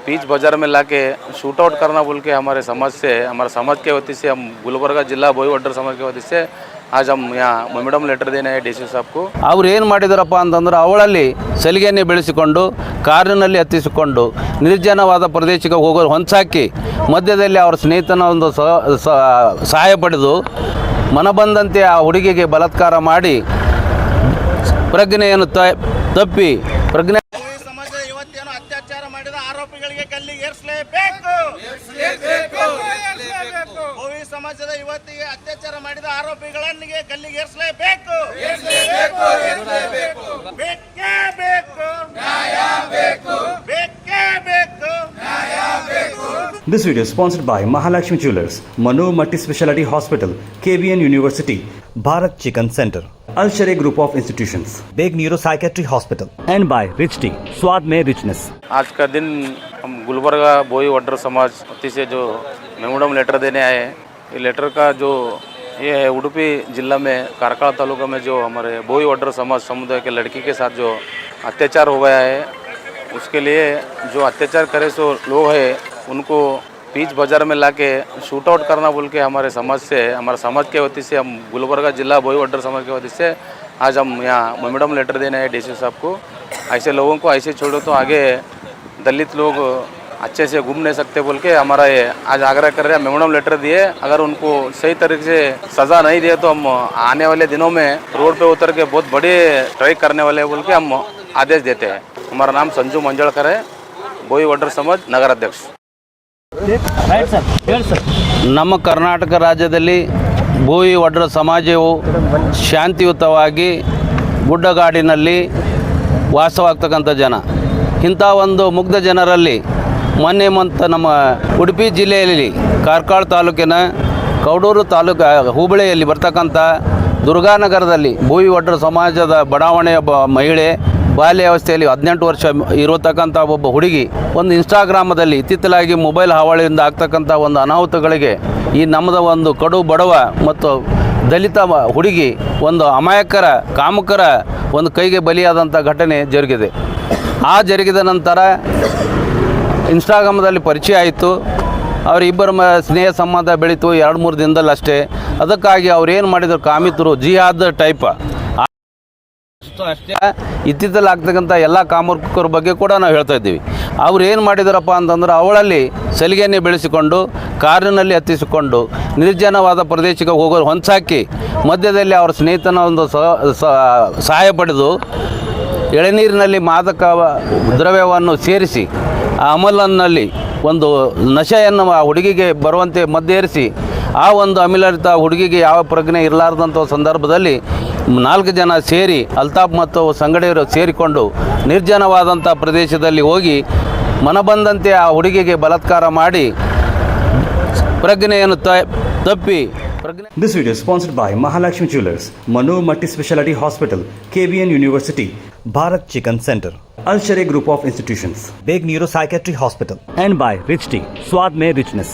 बीच बाजार में लाके शूट आउट करना बोल के हमारे समाज के वती से हम गुलबर्गा जिला बोई वड्डर समाज के वती से आज हम यहाँ मेमोरम लेटर देने हैं डी.ಸಿ. साहब को। ಅವ್ರು ಏನು ಮಾಡಿದಾರಪ್ಪ ಅಂತಂದ್ರೆ ಅವಳಲ್ಲಿ ಸಲಿಗೆಯನ್ನು ಬೆಳೆಸಿಕೊಂಡು ಕಾರಿನಲ್ಲಿ ಹತ್ತಿಸಿಕೊಂಡು ನಿರ್ಜನವಾದ ಪ್ರದೇಶಕ್ಕೆ ಹೋಗೋರು ಹೊಂಚಾಕಿ ಮಧ್ಯದಲ್ಲಿ ಅವರ ಸ್ನೇಹಿತನ ಒಂದು ಸಹಾಯ ಪಡೆದು ಮನಬಂದಂತೆ ಆ ಹುಡುಗಿಗೆ ಬಲಾತ್ಕಾರ ಮಾಡಿ ಪ್ರಜ್ಞೆಯನ್ನು ತಪ್ಪಿ ಪ್ರಜ್ಞೆ ಸಮಾಜದ ಯುವತಿಯನ್ನು ಅತ್ಯಾಚಾರ ಮಾಡಿದ ಆರೋಪಿಗಳಿಗೆ ಗಲ್ಲಿಗೆ ಏರಿಸಲೇಬೇಕು. ಭೋವಿ ಸಮಾಜದ ಯುವತಿಗೆ ಅತ್ಯಾಚಾರ ಮಾಡಿದ ಆರೋಪಿಗಳಿಗೆ ಗಲ್ಲಿಗೆ ಏರಿಸಲೇಬೇಕು. ಬೇಕೇ ಬೇಕು, ನ್ಯಾಯ ಬೇಕು, ಬೇಕೇ ಬೇಕು, ನ್ಯಾಯ ಬೇಕು. This video is sponsored by Mahalakshmi Jewelers, Manu Multi Speciality Hospital, KBN University, Bharat Chicken Center, Al Sharia Group of Institutions, Beg Neuro Psychiatry Hospital, and by Rich Tea, स्वाद में richness. आज का दिन हम गुलबर्गा बोई वड्डर समाज वती से जो मेमोरम लेटर देने आए हैं। ये लेटर का जो ये है उडुपी जिला में कारकाल तालुका में जो हमारे बोई वड्डर समाज समुदाय के लड़की के साथ जो अत्याचार हो गया है, उसके लिए जो अत्याचार करे सो लोग हैं उनको बीच बाजार में लाके शूट आउट करना बोल के हमारे समाज के वती से हम गुलबर्गा जिला बोई वड्डर समाज के वती से आज हम यहाँ मेमोरम लेटर देने हैं डी.सी. साहब को। ऐसे लोगों को ऐसे छोड़ो तो आगे दलित लोग अच्छे से घूम नहीं सकते बोल के हमारा ये आज आग्रह कर रहे हैं। मेमोरम लेटर दिए, अगर उनको सही तरीके से सज़ा नहीं दिए तो हम आने वाले दिनों में रोड पे उतर के बहुत बड़े स्ट्राइक करने वाले बोल के हम आदेश देते हैं। हमारा नाम संजू मंजलकर है, बोई वड्डर समाज नगर अध्यक्ष। ನಮ್ಮ ಕರ್ನಾಟಕ ರಾಜ್ಯದಲ್ಲಿ ಬೋಯಿ ವಡ್ಡರ ಸಮಾಜವು ಶಾಂತಿಯುತವಾಗಿ ಗುಡ್ಡಗಾಡಿನಲ್ಲಿ ವಾಸವಾಗ್ತಕ್ಕಂಥ ಜನ. ಇಂಥ ಒಂದು ಮುಗ್ಧ ಜನರಲ್ಲಿ ಮೊನ್ನೆ ನಮ್ಮ ಉಡುಪಿ ಜಿಲ್ಲೆಯಲ್ಲಿ ಕಾರ್ಕಳ ತಾಲೂಕಿನ ಕೌಡೂರು ಹೋಬಳಿಯಲ್ಲಿ ಬರ್ತಕ್ಕಂಥ ದುರ್ಗಾನಗರದಲ್ಲಿ ಬೋಯಿ ವಡ್ಡರ ಸಮಾಜದ ಬಡಾವಣೆಯ ಮಹಿಳೆ ಬಾಲ್ಯಾವಸ್ಥೆಯಲ್ಲಿ 18 ವರ್ಷ ಇರತಕ್ಕಂಥ ಒಬ್ಬ ಹುಡುಗಿ ಒಂದು ಇನ್ಸ್ಟಾಗ್ರಾಮದಲ್ಲಿ ಇತ್ತಿತ್ತಲಾಗಿ ಮೊಬೈಲ್ ಹಾವಳಿಯಿಂದ ಆಗ್ತಕ್ಕಂಥ ಒಂದು ಅನಾಹುತಗಳಿಗೆ ಈ ನಮ್ಮದ ಒಂದು ಕಡು ಬಡವ ಮತ್ತು ದಲಿತ ಹುಡುಗಿ ಒಂದು ಅಮಾಯಕರ ಕಾಮಕರ ಒಂದು ಕೈಗೆ ಬಲಿಯಾದಂಥ ಘಟನೆ ಜರುಗಿದೆ. ಆ ಜರುಗಿದ ನಂತರ ಇನ್ಸ್ಟಾಗ್ರಾಮದಲ್ಲಿ ಪರಿಚಯ ಆಯಿತು. ಅವರಿಬ್ಬರ ಸ್ನೇಹ ಸಂಬಂಧ ಬೆಳೀತು 2-3 ದಿನದಲ್ಲಿ ಅಷ್ಟೇ. ಅದಕ್ಕಾಗಿ ಅವ್ರೇನು ಮಾಡಿದ್ರು, ಕಾಮಿತರು ಜಿಹಾದ್ ಟೈಪ್ ಅಷ್ಟೇ ಇತ್ತಿತ್ತಲ್ಲಿ ಆಗ್ತಕ್ಕಂಥ ಎಲ್ಲ ಕಾಮಕರ ಬಗ್ಗೆ ಕೂಡ ನಾವು ಹೇಳ್ತಾ ಇದ್ದೀವಿ. ಅವ್ರು ಏನು ಮಾಡಿದಾರಪ್ಪ ಅಂತಂದ್ರೆ ಅವಳಲ್ಲಿ ಸಲಿಗೆಯನ್ನು ಬೆಳೆಸಿಕೊಂಡು ಕಾರಿನಲ್ಲಿ ಹತ್ತಿಸಿಕೊಂಡು ನಿರ್ಜನವಾದ ಪ್ರದೇಶಕ್ಕೆ ಹೋಗೋರು ಹೊಂಚಾಕಿ ಮಧ್ಯದಲ್ಲಿ ಅವರ ಸ್ನೇಹಿತನ ಒಂದು ಸಹಾಯ ಪಡೆದು ಎಳೆನೀರಿನಲ್ಲಿ ಮಾದಕ ದ್ರವ್ಯವನ್ನು ಸೇರಿಸಿ ಆ ಅಮಲನ್ನಲ್ಲಿ ಒಂದು ನಶೆಯನ್ನು ಆ ಹುಡುಗಿಗೆ ಬರುವಂತೆ ಮದ್ದೇರಿಸಿ ಆ ಒಂದು ಅಮಿಲರಿತ ಹುಡುಗಿಗೆ ಯಾವ ಪ್ರಜ್ಞೆ ಇರಲಾರ್ದಂಥ ಸಂದರ್ಭದಲ್ಲಿ 4 ಜನ ಸೇರಿ ಅಲ್ತಾಫ್ ಮತ್ತು ಸಂಗಡಿಯರು ಸೇರಿಕೊಂಡು ನಿರ್ಜನವಾದಂಥ ಪ್ರದೇಶದಲ್ಲಿ ಹೋಗಿ ಮನಬಂದಂತೆ ಆ ಹುಡುಗಿಗೆ ಬಲಾತ್ಕಾರ ಮಾಡಿ ಪ್ರಜ್ಞೆಯನ್ನು ತಪ್ಪಿ This video is sponsored by Mahalakshmi Jewelers, Manu Multi Speciality Hospital, KBN University, Bharat Chicken Center, Al Sharia Group of Institutions, Beg Neuro Psychiatry Hospital, and by Rich Tea, स्वाद में richness.